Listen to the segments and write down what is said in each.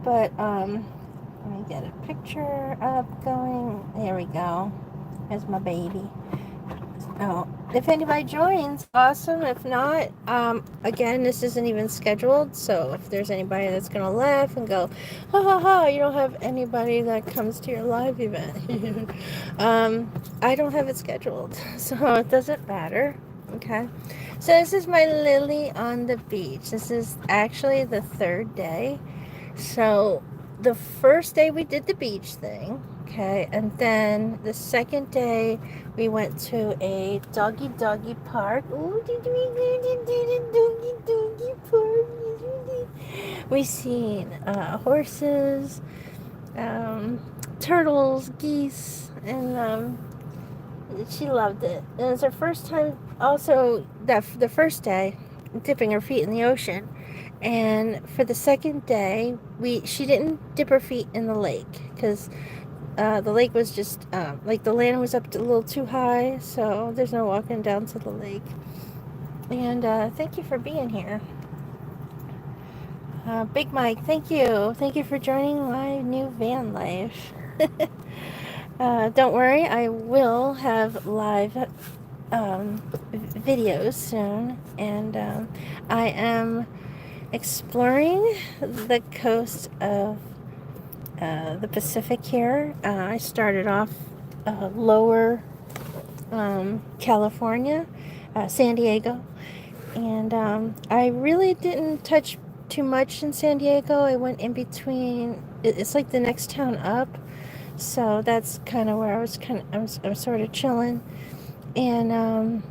But let me get a picture up going. There we go. There's my baby. Oh, if anybody joins, awesome. If not, again, this isn't even scheduled. So if there's anybody that's gonna laugh and go, ha ha ha, you don't have anybody that comes to your live event. I don't have it scheduled, so it doesn't matter. Okay. So this is my Lily on the beach. This is actually the third day. So the first day we did the beach thing, okay, and then the second day we went to a doggy park. Ooh, did we go to the doggy park? We seen horses, turtles, geese, and she loved it. And it's her first time. Also, that the first day, dipping her feet in the ocean. And for the second day, she didn't dip her feet in the lake because the lake was just like the land was up a little too high, so there's no walking down to the lake. And thank you for being here, Big Mike. Thank you for joining my new van life. Don't worry, I will have live videos soon, and I am exploring the coast of the Pacific here. I started off lower California, San Diego, and I really didn't touch too much in San Diego. I went in between. It's like the next town up, so that's kind of where I was I'm sort of chilling, and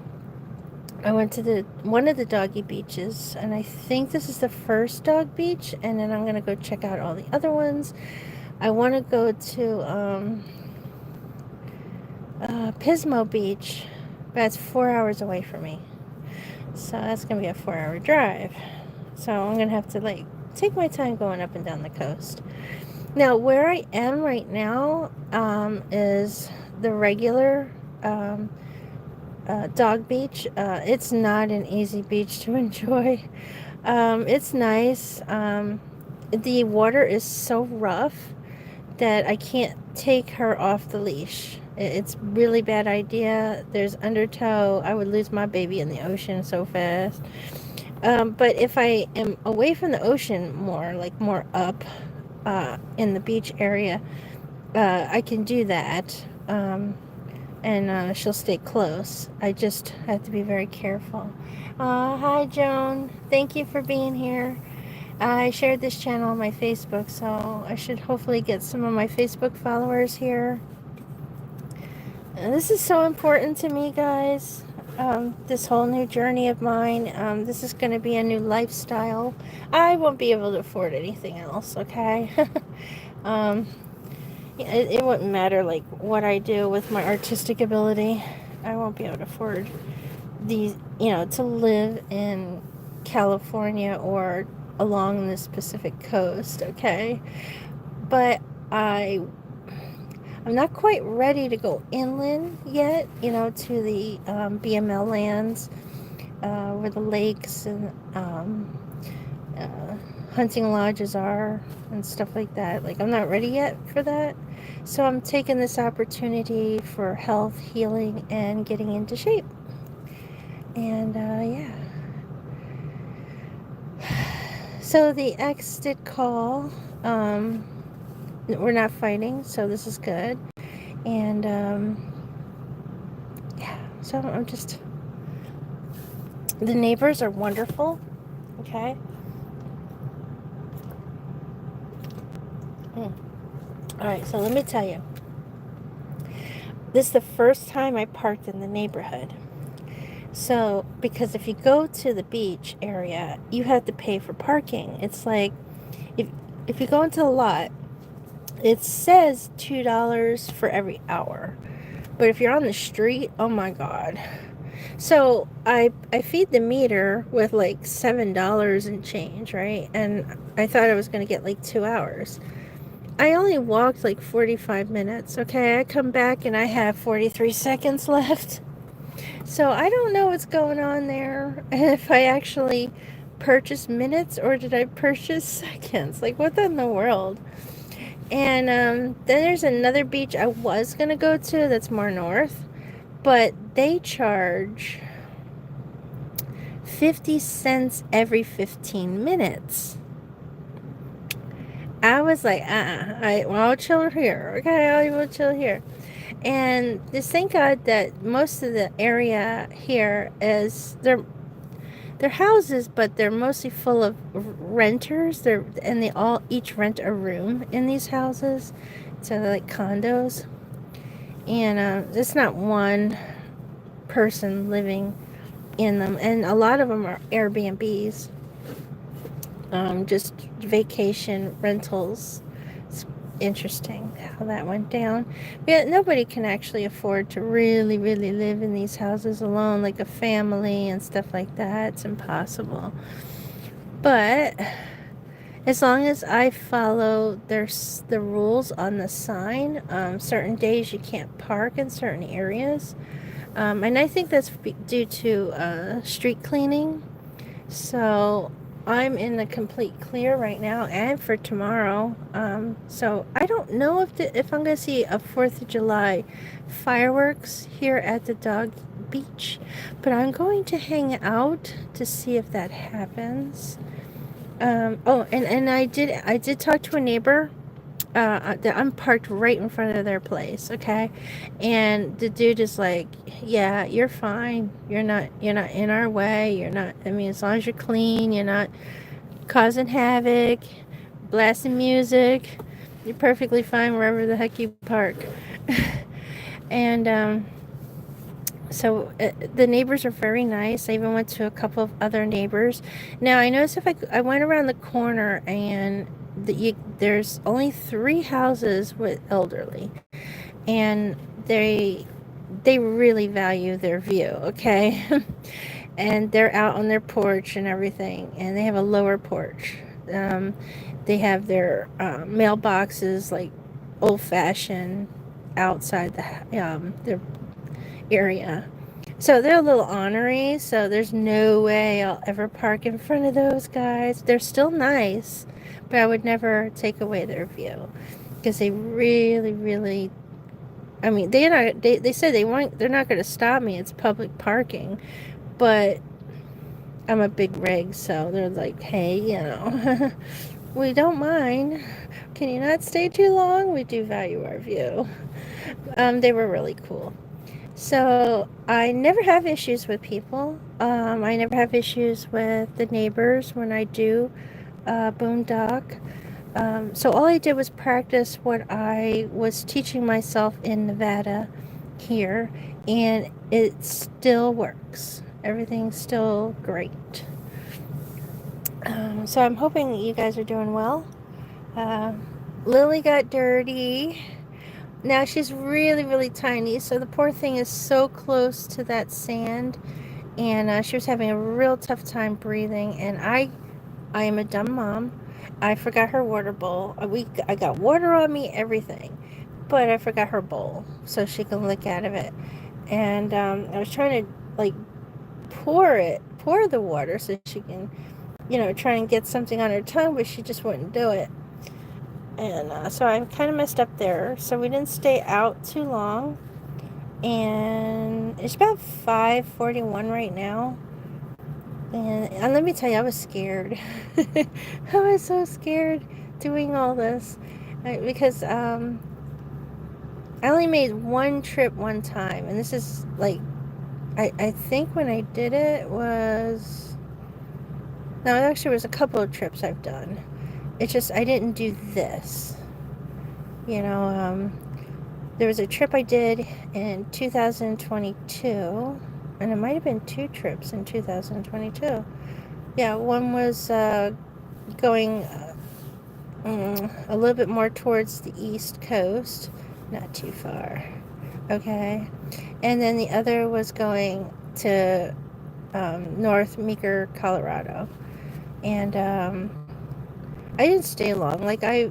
I went to one of the doggy beaches, and I think this is the first dog beach, and then I'm gonna go check out all the other ones. I want to go to Pismo Beach, but it's 4 hours away from me, so that's gonna be a 4-hour drive. So I'm gonna have to like take my time going up and down the coast. Now, where I am right now is the regular dog beach. It's not an easy beach to enjoy. It's nice. The water is so rough that I can't take her off the leash. It's really bad idea. There's undertow. I would lose my baby in the ocean so fast. But if I am away from the ocean more, like more up in the beach area, I can do that. And she'll stay close. I just have to be very careful. Hi, Joan. Thank you for being here. I shared this channel on my Facebook, so I should hopefully get some of my Facebook followers here. And this is so important to me, guys. This whole new journey of mine. This is going to be a new lifestyle. I won't be able to afford anything else, okay? It wouldn't matter like what I do with my artistic ability. I won't be able to afford these, to live in California or along this Pacific coast, okay? But I'm not quite ready to go inland yet, to the BML lands, where the lakes and hunting lodges are and stuff like that. Like, I'm not ready yet for that. So I'm taking this opportunity for health, healing, and getting into shape. And yeah. So the ex did call. We're not fighting, so this is good. And yeah, so I'm just, the neighbors are wonderful, okay? Alright, so let me tell you. This is the first time I parked in the neighborhood. So, because if you go to the beach area, you have to pay for parking. It's like, if you go into the lot, it says $2 for every hour. But if you're on the street, oh my God. So I feed the meter with like $7 and change, right? And I thought I was going to get like 2 hours. I only walked like 45 minutes, okay? I come back and I have 43 seconds left. So I don't know what's going on there. And if I actually purchase minutes or did I purchase seconds? Like, what in the world? And then there's another beach I was going to go to that's more north, but they charge 50 cents every 15 minutes. I was like, I'll chill here. Okay, I will chill here. And just thank God that most of the area here is they're houses, but they're mostly full of renters. They all each rent a room in these houses, so they're like condos. And it's not one person living in them, and a lot of them are Airbnbs, just vacation rentals. It's interesting how that went down. But nobody can actually afford to really, really live in these houses alone, like a family and stuff like that. It's impossible. But as long as I follow the rules on the sign, certain days you can't park in certain areas. And I think that's due to street cleaning. So I'm in the complete clear right now and for tomorrow. So I don't know if I'm going to see a 4th of July fireworks here at the dog beach, but I'm going to hang out to see if that happens. And I did talk to a neighbor. I'm parked right in front of their place, okay? And the dude is like, yeah, you're fine. You're not in our way. You're not, I mean, as long as you're clean, you're not causing havoc, blasting music, you're perfectly fine wherever the heck you park. And so the neighbors are very nice. I even went to a couple of other neighbors. Now I noticed if I went around the corner and there's only 3 houses with elderly, and they really value their view, okay? And they're out on their porch and everything, and they have a lower porch. They have their mailboxes like old-fashioned outside their area. So they're a little ornery, so there's no way I'll ever park in front of those guys. They're still nice, but I would never take away their view, because they really, really, I mean, they said they're not going to stop me. It's public parking, but I'm a big rig, so they're like, hey, we don't mind. Can you not stay too long? We do value our view. They were really cool. So I never have issues with people. I never have issues with the neighbors when I do boondock. So all I did was practice what I was teaching myself in Nevada here, and it still works. Everything's still great. So I'm hoping you guys are doing well. Lily got dirty. Now she's really, really tiny, so the poor thing is so close to that sand, and she was having a real tough time breathing, and I am a dumb mom. I forgot her water bowl. I got water on me, everything, but I forgot her bowl so she can lick out of it. And I was trying to like pour the water so she can, try and get something on her tongue, but she just wouldn't do it. And so I kind of messed up there. So we didn't stay out too long. And it's about 5:41 right now. And let me tell you, I was scared. I was so scared doing all this. Because I only made one trip one time. And this is like, I think when I did it was... No, actually it was a couple of trips I've done. It's just I didn't do this. There was a trip I did in 2022, and it might have been 2 trips in 2022. Yeah, one was going a little bit more towards the East Coast, not too far. Okay, and then the other was going to North Meeker, Colorado, and I didn't stay long. Like I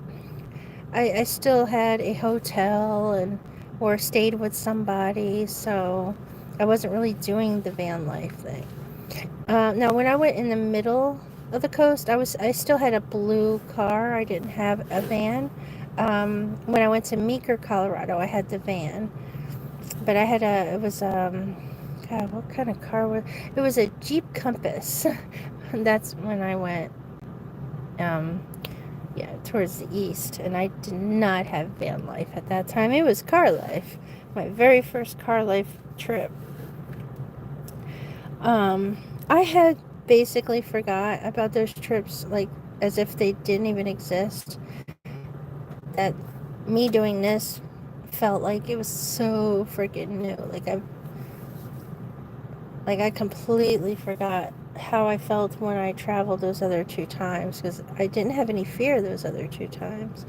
still had a hotel or stayed with somebody, so I wasn't really doing the van life thing. Now, when I went in the middle of the coast. I still had a blue car. I didn't have a van. When I went to Meeker, Colorado, I had the van, but I had God, what kind of car was it? Was a Jeep Compass. That's when I went, yeah, towards the east, and I did not have van life at that time. It was car life, my very first car life trip. I had basically forgot about those trips, like as if they didn't even exist. That me doing this felt like it was so freaking new. Like I completely forgot how I felt when I traveled those other 2 times, because I didn't have any fear those other 2 times.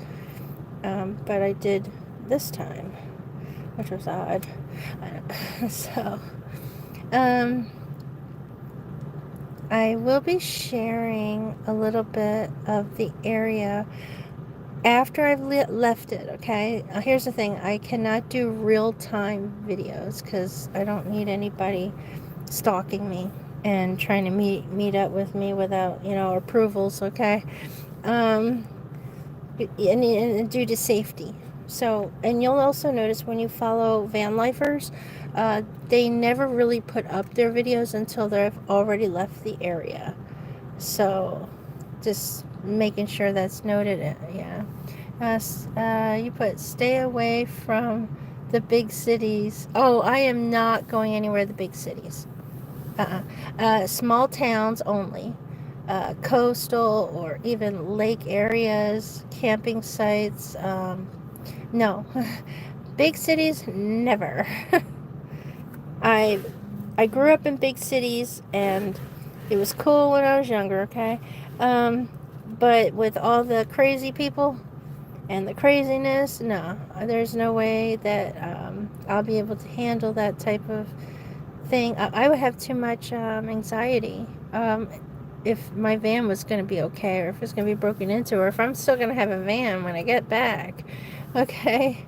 But I did this time, which was odd. So, I will be sharing a little bit of the area after I've left it, okay? Here's the thing. I cannot do real-time videos because I don't need anybody stalking me and trying to meet up with me without, approvals, okay? And due to safety. So, and you'll also notice when you follow van lifers, they never really put up their videos until they've already left the area. So, just making sure that's noted. Yeah. You put stay away from the big cities. Oh, I am not going anywhere the big cities. Small towns only. Coastal or even lake areas, camping sites. No. Big cities, never. I I grew up in big cities, and it was cool when I was younger, okay? But with all the crazy people and the craziness, no, there's no way that I'll be able to handle that type of thing. I would have too much anxiety if my van was going to be okay, or if it's going to be broken into, or if I'm still going to have a van when I get back, okay?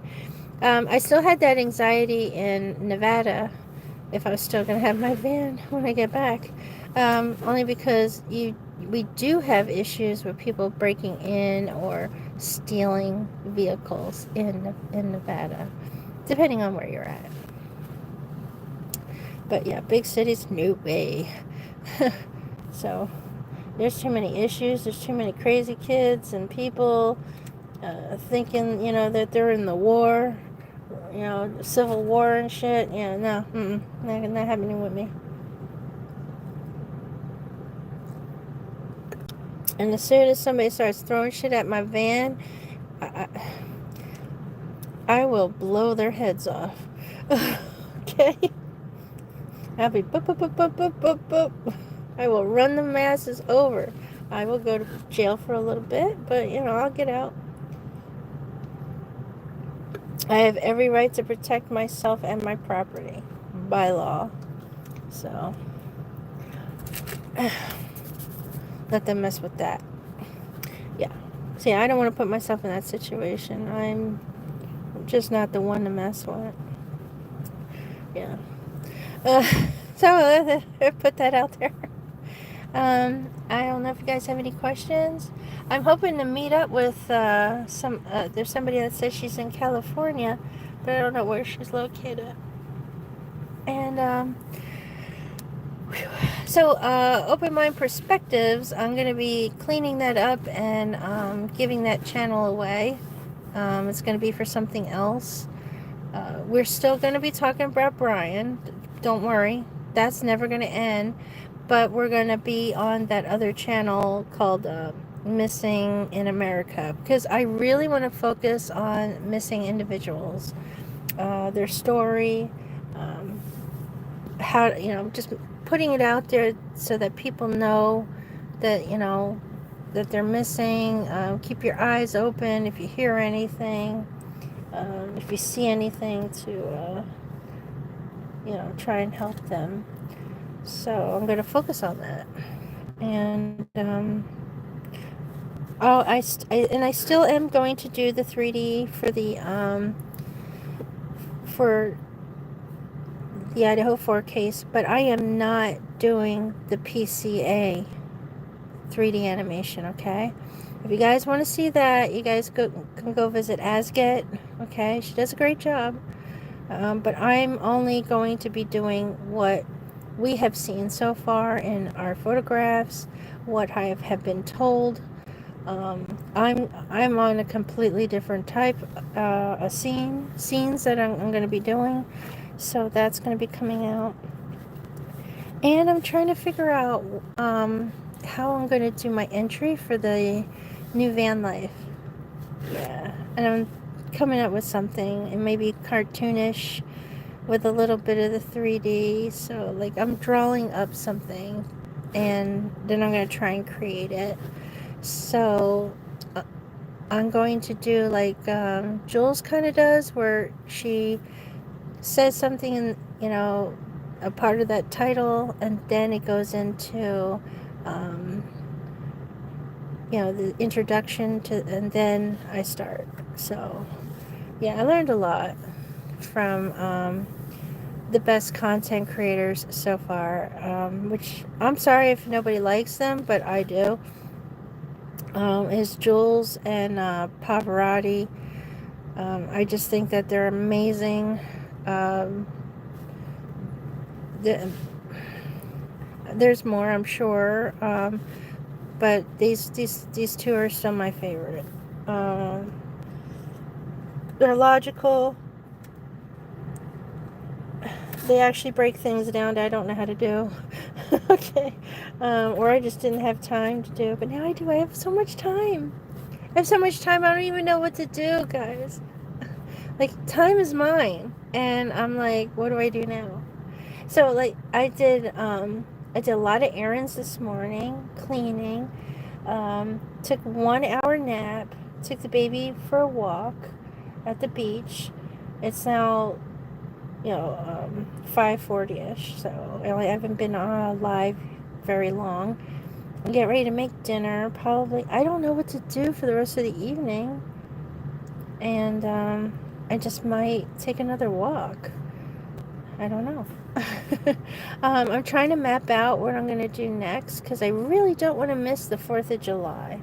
I still had that anxiety in Nevada, if I was still going to have my van when I get back. Only because we do have issues with people breaking in or stealing vehicles in Nevada, depending on where you're at. But yeah, big cities, no way. So there's too many issues. There's too many crazy kids and people thinking, that they're in the war, Civil War and shit. Yeah, no, not happening with me. And as soon as somebody starts throwing shit at my van, I will blow their heads off. Okay? I'll be boop, boop, boop, boop, boop, boop, boop. I will run the masses over. I will go to jail for a little bit, but, I'll get out. I have every right to protect myself and my property by law. So, let them mess with that. Yeah. See, I don't want to put myself in that situation. I'm just not the one to mess with. Yeah. So, put that out there. I don't know if you guys have any questions. I'm hoping to meet up with there's somebody that says she's in California, but I don't know where she's located. And, so, Open Mind Perspectives, I'm going to be cleaning that up and giving that channel away. It's going to be for something else. We're still going to be talking about Brian. Don't worry. That's never going to end. But we're going to be on that other channel called Missing in America, because I really want to focus on missing individuals, their story, how, just putting it out there so that people know that, that they're missing. Keep your eyes open if you hear anything, if you see anything, to, try and help them. So I'm going to focus on that. And, I still am going to do the 3D for the Idaho 4 case, but I am not doing the PCA 3D animation, okay? If you guys want to see that, you guys can go visit Asget, okay? She does a great job. But I'm only going to be doing what we have seen so far in our photographs, what I have been told. I'm on a completely different type of scenes that I'm going to be doing, so that's going to be coming out. And I'm trying to figure out how I'm going to do my entry for the new van life. Yeah, and I'm coming up with something, and maybe cartoonish with a little bit of the 3D. So like I'm drawing up something, and then I'm going to try and create it. So I'm going to do like Jules kind of does, where she says something in, a part of that title, and then it goes into the introduction to, and then I start. So yeah, I learned a lot from the best content creators so far, which I'm sorry if nobody likes them, but I do. Is Jules and Pavarotti. I just think that they're amazing. Um, the, there's more, I'm sure, but these two are still my favorite. They're logical. They actually break things down that I don't know how to do. Okay. Or I just didn't have time to do. But now I do. I have so much time. I have so much time, I don't even know what to do, guys. Like, time is mine. And I'm like, what do I do now? So, like, I did a lot of errands this morning, cleaning. Took 1 hour nap. Took the baby for a walk at the beach. It's now 5:40ish, so I haven't been live very long. I get ready to make dinner. Probably, I don't know what to do for the rest of the evening, and I just might take another walk. I don't know. I'm trying to map out what I'm going to do next, because I really don't want to miss the 4th of July.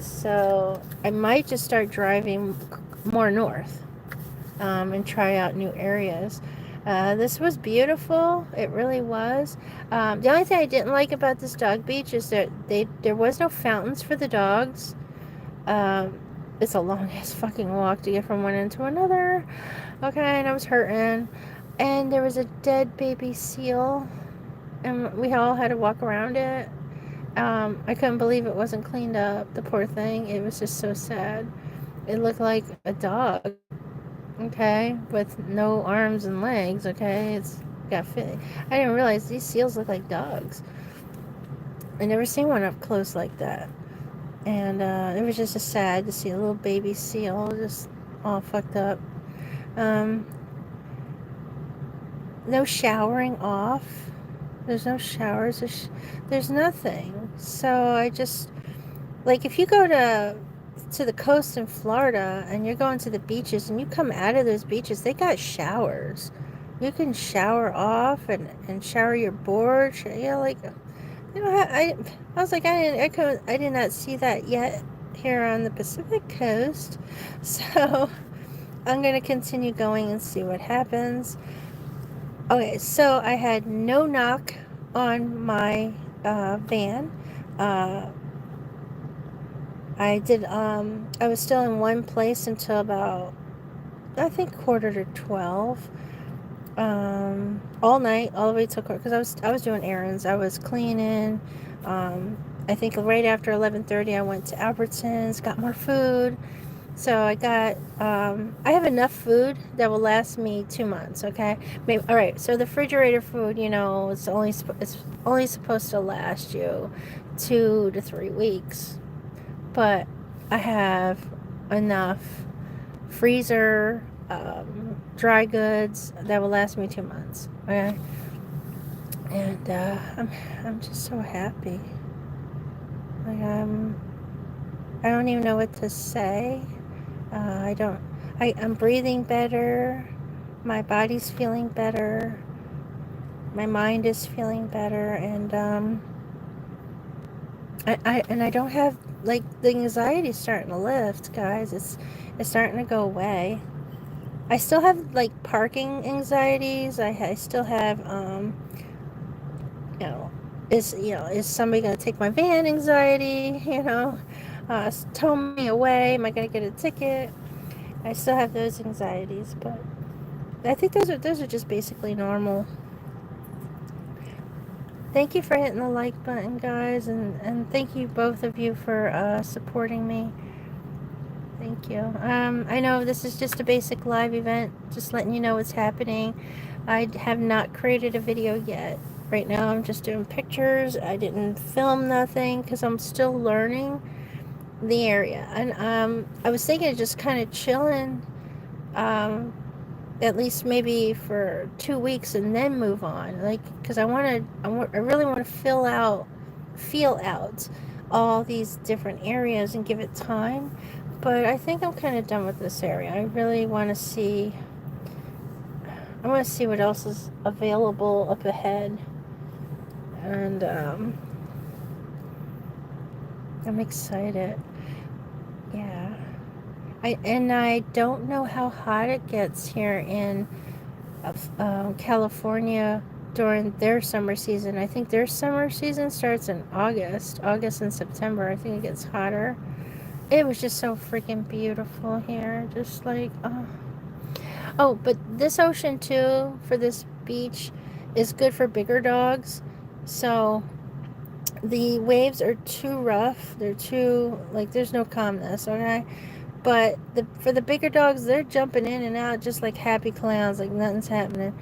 So I might just start driving more north, and try out new areas. This was beautiful. It really was. The only thing I didn't like about this dog beach is that there was no fountains for the dogs. It's a long ass fucking walk to get from one end to another. Okay, and I was hurting. And there was a dead baby seal, and we all had to walk around it. I couldn't believe it wasn't cleaned up. The poor thing. It was just so sad. It looked like a dog. Okay, with no arms and legs. Okay, it's got fit. I didn't realize these seals look like dogs. I never seen one up close like that, and it was just sad to see a little baby seal just all fucked up. No showering off. There's no showers. There's nothing. So I just, like, if you go to the coast in Florida and you're going to the beaches and you come out of those beaches, they got showers. You can shower off and shower your board. Like, I was like, I did not see that yet here on the Pacific coast. So I'm going to continue going and see what happens. Okay, so I had no knock on my van. I was still in one place until about, I think, 11:45. All night, all the way till, because I was doing errands. I was cleaning. I think right after 11:30, I went to Albertsons, got more food. So I have enough food that will last me 2 months. Okay, maybe. All right. So the refrigerator food, it's only supposed to last you 2 to 3 weeks, but I have enough freezer, dry goods that will last me 2 months. Okay, and I'm just so happy. Like, I don't even know what to say. I'm breathing better. My body's feeling better. My mind is feeling better. And I don't have, like, the anxiety starting to lift, guys. It's starting to go away. I still have, like, parking anxieties. I still have, you know, is somebody gonna take my van anxiety? Tow me away. Am I gonna get a ticket? I still have those anxieties, but I think those are just basically normal. Thank you for hitting the like button, guys, and thank you, both of you, for supporting me. Thank you. I know this is just a basic live event, just letting you know what's happening. I have not created a video yet. Right now I'm just doing pictures. I didn't film nothing because I'm still learning the area. And I was thinking of just kind of chilling, um, at least maybe for 2 weeks and then move on. Like, because I really want to feel out all these different areas and give it time. But I think I'm kind of done with this area. I really want to see. I want to see what else is available up ahead, and I'm excited. Yeah, I don't know how hot it gets here in California during their summer season. I think their summer season starts in August and September. I think it gets hotter. It was just so freaking beautiful here. Just like, oh, but this ocean too, for this beach, is good for bigger dogs. So the waves are too rough. They're too, like, there's no calmness, okay? But for the bigger dogs, they're jumping in and out just like happy clowns, like nothing's happening.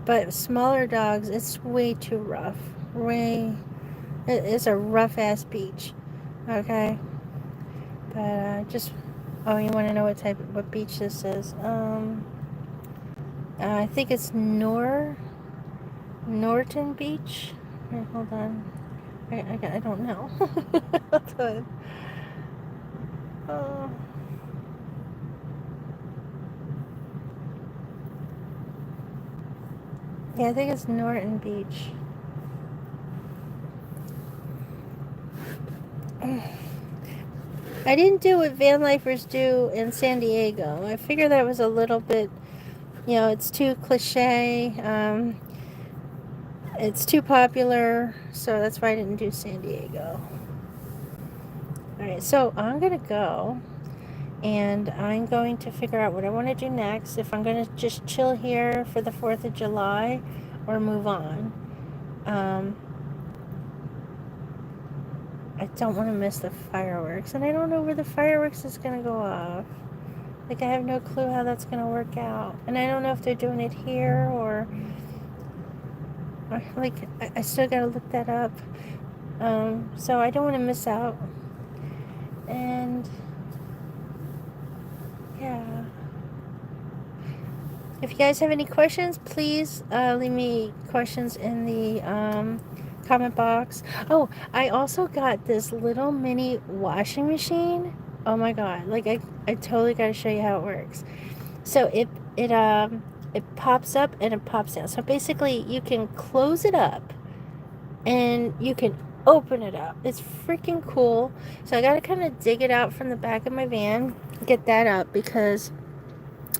But smaller dogs, it's way too rough. It's a rough ass beach, okay? But oh, you want to know what beach this is? I think it's Norton Beach. Wait, hold on. I don't know. Hold on. Oh. Yeah, I think it's Norton Beach. I didn't do what van lifers do in San Diego. I figured that was a little bit, it's too cliche. It's too popular, so that's why I didn't do San Diego. Alright, so I'm going to go, and I'm going to figure out what I want to do next. If I'm going to just chill here for the 4th of July or move on. I don't want to miss the fireworks, and I don't know where the fireworks is going to go off. Like, I have no clue how that's going to work out. And I don't know if they're doing it here or like, I still got to look that up. So I don't want to miss out. And yeah. If you guys have any questions, please leave me questions in the comment box. Oh, I also got this little mini washing machine. Oh my god, like, I totally got to show you how it works. So it pops up and it pops down. So basically you can close it up and you can open it up. It's freaking cool. So I got to kind of dig it out from the back of my van, get that up, because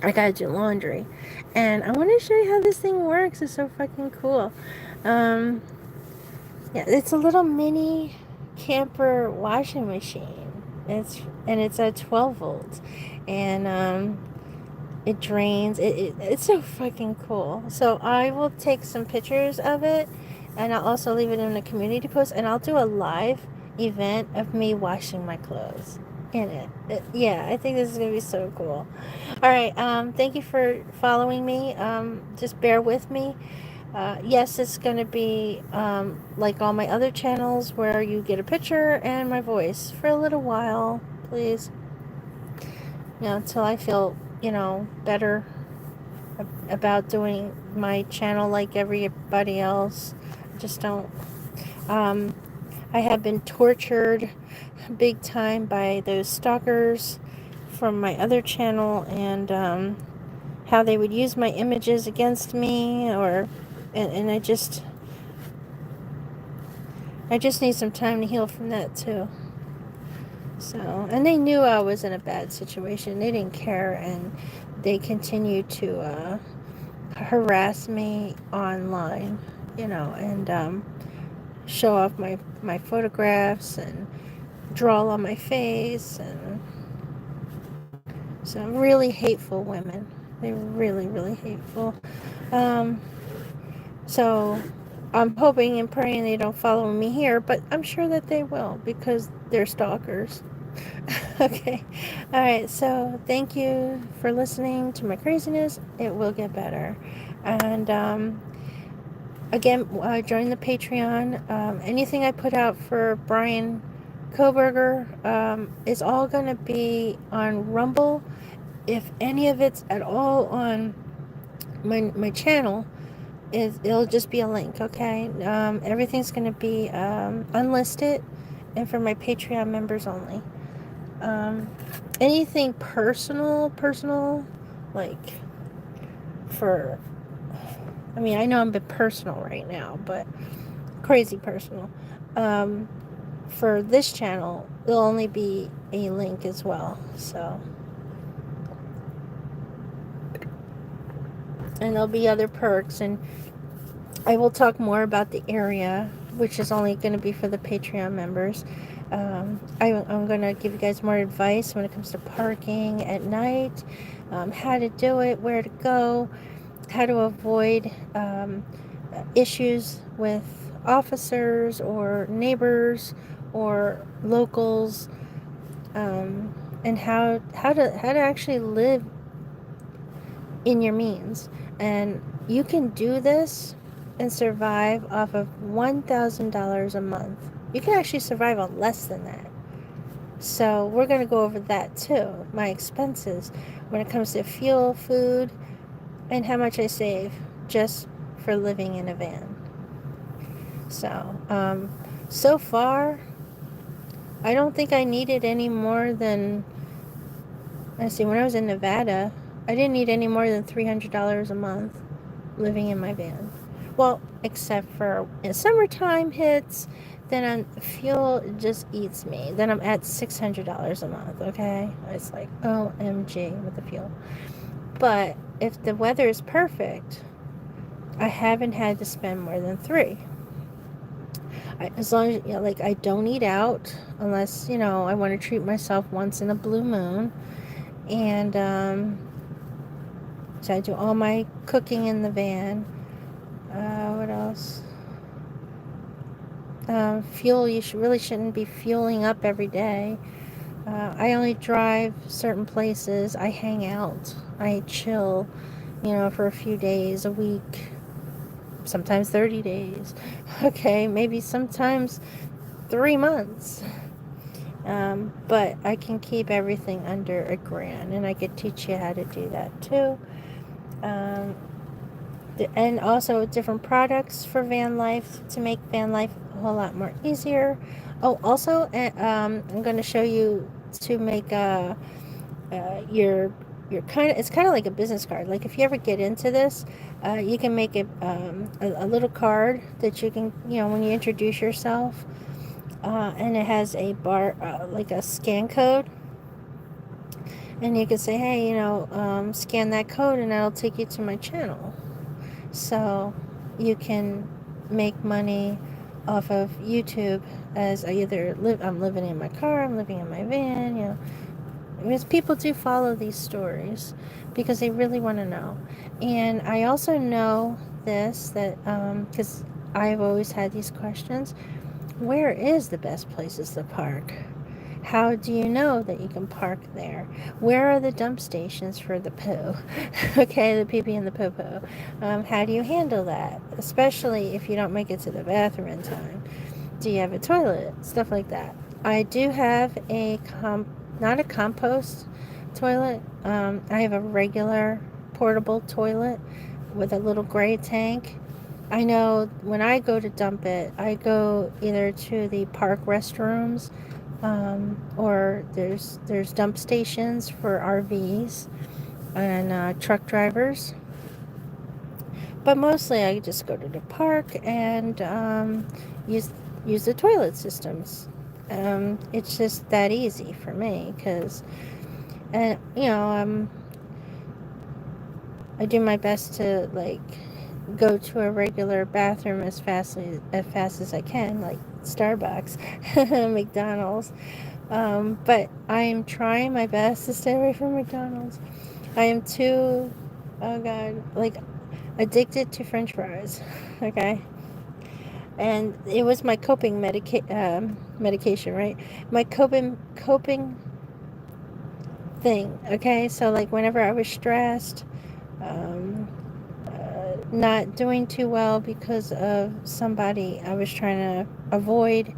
I gotta do laundry. And I want to show you how this thing works. It's so fucking cool. Yeah, it's a little mini camper washing machine. It's a 12 volt, and it drains. It's so fucking cool. So I will take some pictures of it, and I'll also leave it in a community post, and I'll do a live event of me washing my clothes in it. Yeah, I think this is gonna be so cool. All right, thank you for following me. Just bear with me. Yes, it's gonna be like all my other channels, where you get a picture and my voice for a little while, please. Until I feel, better about doing my channel like everybody else. Just don't. I have been tortured big time by those stalkers from my other channel, and how they would use my images against me, and I just need some time to heal from that too. So, and they knew I was in a bad situation. They didn't care, and they continued to harass me online, and show off my photographs and draw on my face, and so really hateful women. They're really, really hateful. Um, so I'm hoping and praying they don't follow me here, but I'm sure that they will because they're stalkers. Okay. All right. So thank you for listening to my craziness. It will get better. And again, join the Patreon. Anything I put out for Brian Koberger is all going to be on Rumble. If any of it's at all on my channel, it'll just be a link, okay? Everything's going to be unlisted and for my Patreon members only. Anything personal, like for, I mean, I know I'm a bit personal right now, but crazy personal. For this channel, there'll only be a link as well, so. And there'll be other perks, and I will talk more about the area, which is only going to be for the Patreon members. I'm going to give you guys more advice when it comes to parking at night, how to do it, where to go, how to avoid issues with officers or neighbors or locals, and how to actually live in your means. And you can do this and survive off of $1,000 a month. You can actually survive on less than that. So we're going to go over that too. My expenses when it comes to fuel, food, and how much I save just for living in a van. So, so far, I don't think I needed any more than, let's see, when I was in Nevada, I didn't need any more than $300 a month living in my van. Well, except for when summertime hits, then fuel just eats me. Then I'm at $600 a month, okay? It's like, OMG with the fuel. But if the weather is perfect, I haven't had to spend more than $3. As long as, like, I don't eat out unless, I want to treat myself once in a blue moon. And, so I do all my cooking in the van. What else? Fuel, you really shouldn't be fueling up every day. I only drive certain places. I hang out. I chill, for a few days, a week, sometimes 30 days. Okay, maybe sometimes 3 months. But I can keep everything under $1,000, and I could teach you how to do that too. And also different products for van life to make van life a whole lot more easier. Oh, also, I'm going to show you to make your kind of, it's kind of like a business card. Like if you ever get into this, you can make it a little card that you can, when you introduce yourself, and it has a like a scan code. And you can say, hey, scan that code and that'll take you to my channel. So you can make money off of YouTube as I'm living in my car, I'm living in my van, because people do follow these stories because they really want to know. And I also know this, that because I've always had these questions: where is the best places to park? How do you know that you can park there? Where are the dump stations for the poo? Okay, the pee-pee and the poo-poo. How do you handle that? Especially if you don't make it to the bathroom in time. Do you have a toilet? Stuff like that. I do have not a compost toilet. I have a regular portable toilet with a little gray tank. I know when I go to dump it, I go either to the park restrooms, or there's dump stations for RVs and truck drivers. But mostly I just go to the park and use use the toilet systems. It's just that easy for me because, and I do my best to like go to a regular bathroom as fast as I can, like Starbucks, McDonald's. But I am trying my best to stay away from McDonald's. I am too, oh God, like addicted to French fries. Okay, and it was my coping medication, right? My coping thing. Okay, so like whenever I was stressed, um, not doing too well because of somebody I was trying to avoid,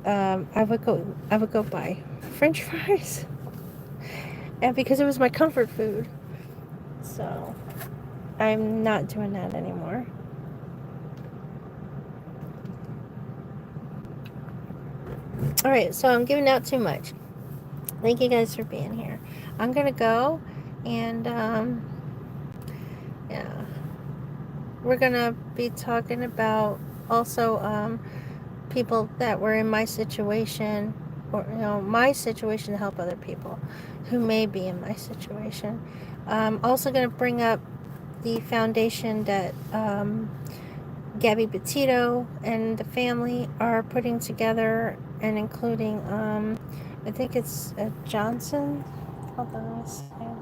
I would go buy French fries, and because it was my comfort food. So I'm not doing that anymore. All right, so I'm giving out too much. Thank you guys for being here. I'm gonna go, and yeah, we're gonna be talking about also people that were in my situation, or my situation, to help other people who may be in my situation. I'm also going to bring up the foundation that Gabby Petito and the family are putting together, and including I think it's Johnson. Hold on a second.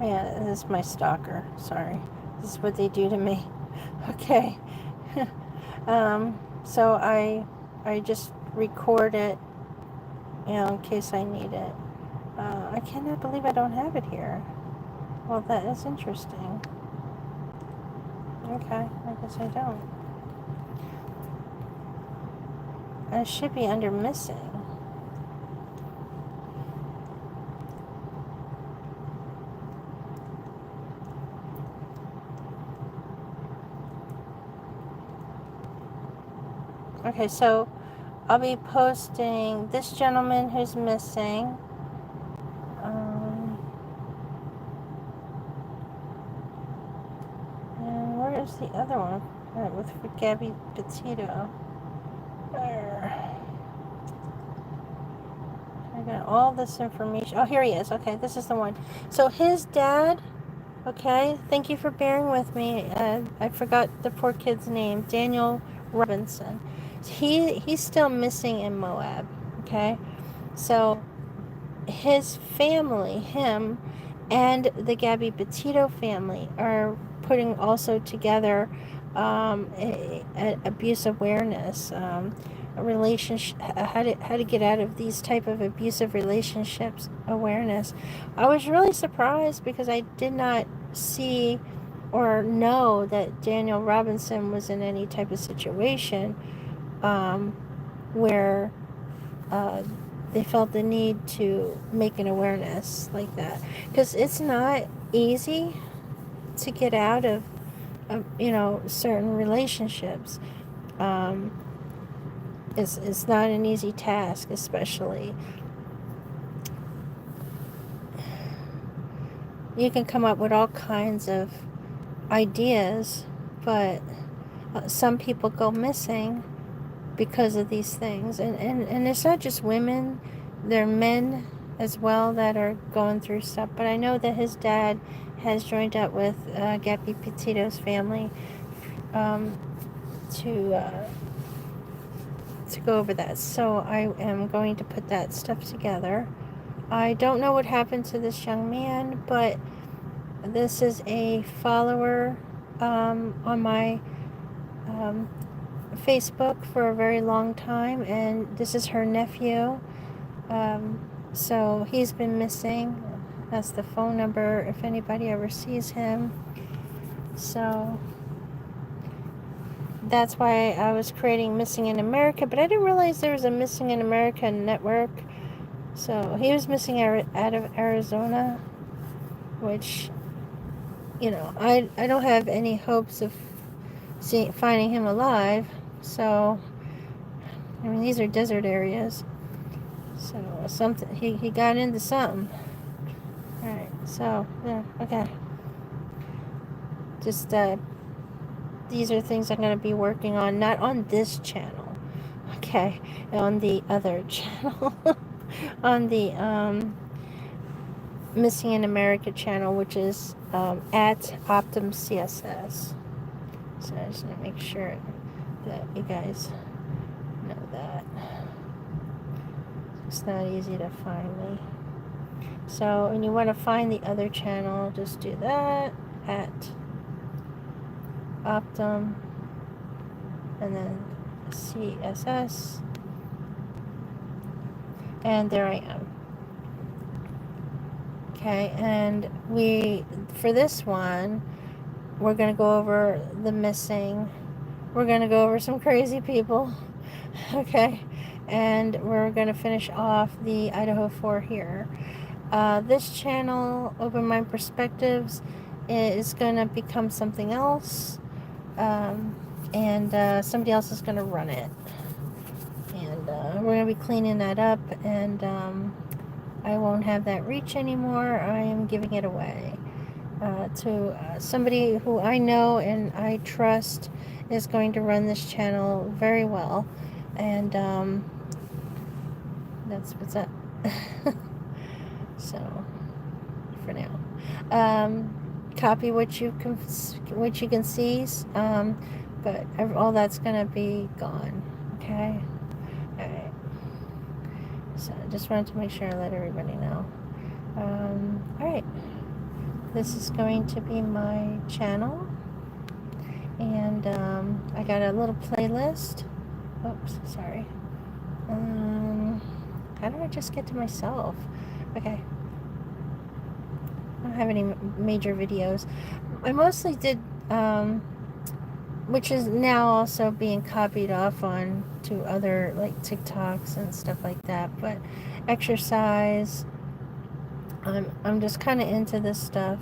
Yeah, this is my stalker. Sorry. This is what they do to me. Okay. So I just record it, in case I need it. I cannot believe I don't have it here. Well, that is interesting. Okay, I guess I don't. It should be under missing. Okay, so I'll be posting this gentleman who's missing. And where is the other one? With Gabby Petito. There. I got all this information. Oh, here he is. Okay, this is the one. So his dad. Okay, thank you for bearing with me. I forgot the poor kid's name. Daniel Robinson. He's still missing in Moab. Okay, so his family, him, and the Gabby Petito family are putting also together a abuse awareness, a relationship, how to get out of these type of abusive relationships awareness. I was really surprised because I did not see or know that Daniel Robinson was in any type of situation where they felt the need to make an awareness like that, because it's not easy to get out of certain relationships. um, it's not an easy task, especially you can come up with all kinds of ideas, but some people go missing because of these things, and it's not just women, there are men as well that are going through stuff. But I know that his dad has joined up with Gabby Petito's family um, to go over that. So I am going to put that stuff together. I don't know what happened to this young man, but this is a follower on my Facebook for a very long time, and this is her nephew. So he's been missing. That's the phone number if anybody ever sees him. So that's why I was creating Missing in America, but I didn't realize there was a Missing in America network. So he was missing out of Arizona, which, you know, I don't have any hopes of finding him alive. So, I mean, these are desert areas. So something, he got into something. Alright, so, yeah, okay. Just, these are things I'm going to be working on, not on this channel. Okay, on the other channel. On the, Missing in America channel, which is, at OptumCSS. So I just want to make sure that you guys know that. It's not easy to find me. So when you want to find the other channel, just do that at Optum and then CSS, and there I am. Okay, and for this one, we're going to go over the missing. We're going to go over some crazy people. Okay, and we're going to finish off the Idaho 4 here. This channel, Open Mind Perspectives, is going to become something else, and somebody else is going to run it, and we're going to be cleaning that up, and I won't have that reach anymore. I am giving it away to somebody who I know and I trust is going to run this channel very well, and that's what's up. So for now, copy what you can see, but all that's gonna be gone. Okay. All right. So I just wanted to make sure I let everybody know. All right. This is going to be my channel, and I got a little playlist. Oops, sorry. How do I just get to myself? Okay. I don't have any major videos. I mostly did, which is now also being copied off on to other, like, TikToks and stuff like that, but exercise. I'm just kind of into this stuff.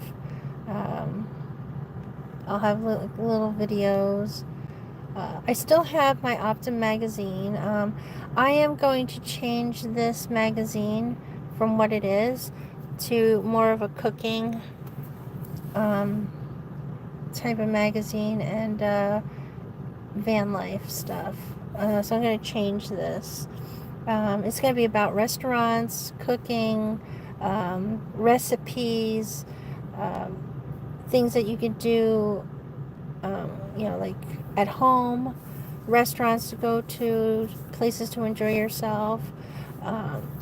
I'll have little videos. I still have my Optum magazine. I am going to change this magazine from what it is to more of a cooking type of magazine and van life stuff. So I'm going to change this. It's going to be about restaurants, cooking, recipes, things that you can do, you know, like at home, restaurants to go to, places to enjoy yourself,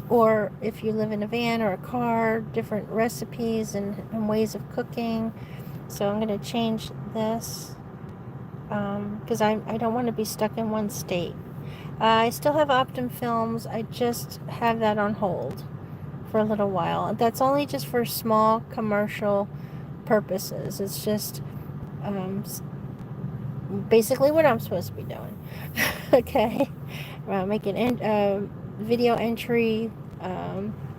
or if you live in a van or a car, different recipes and ways of cooking. So I'm going to change this because I don't want to be stuck in one state. I still have Optum Films. I just have that on hold for a little while. That's only just for small commercial purposes. It's just basically what I'm supposed to be doing. Okay, making video entry,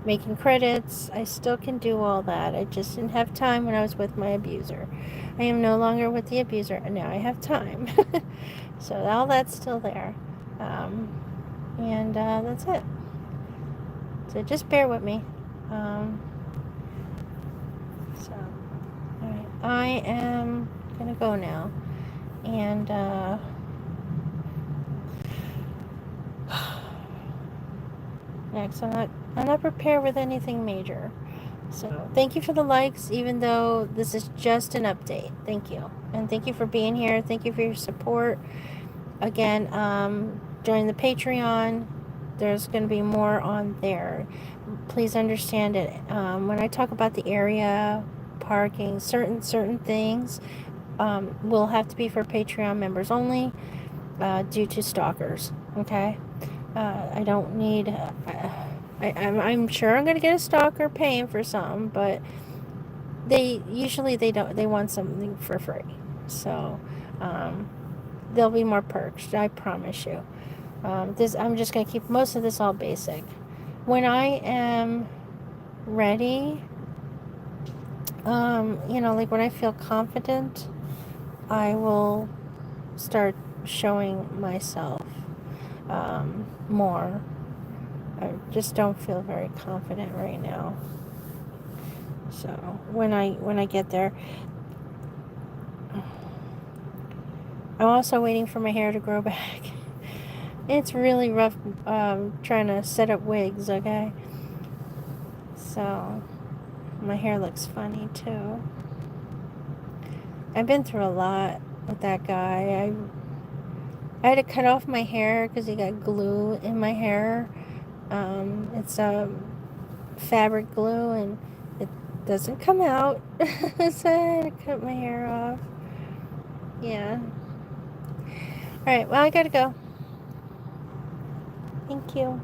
making credits. I still can do all that. I just didn't have time when I was with my abuser. I am no longer with the abuser, and now I have time. So all that's still there, and that's it. So just bear with me. So, all right, I am gonna go now, and next, I'm not prepared with anything major. So thank you for the likes, even though this is just an update. Thank you, and thank you for being here. Thank you for your support. Again, join the Patreon. There's going to be more on there. Please understand it. When I talk about the area, parking, certain things will have to be for Patreon members only, due to stalkers. Okay, I don't need. I'm sure I'm going to get a stalker paying for something, but they want something for free. So there'll be more perks, I promise you. I'm just going to keep most of this all basic. when I am ready, like when I feel confident, I will start showing myself more. I just don't feel very confident right now. So when I get there, I'm also waiting for my hair to grow back. It's really rough trying to set up wigs, okay? So my hair looks funny too. I've been through a lot with that guy. I had to cut off my hair because he got glue in my hair. It's fabric glue and it doesn't come out. So I had to cut my hair off. Yeah. Alright, well, I gotta go. Thank you.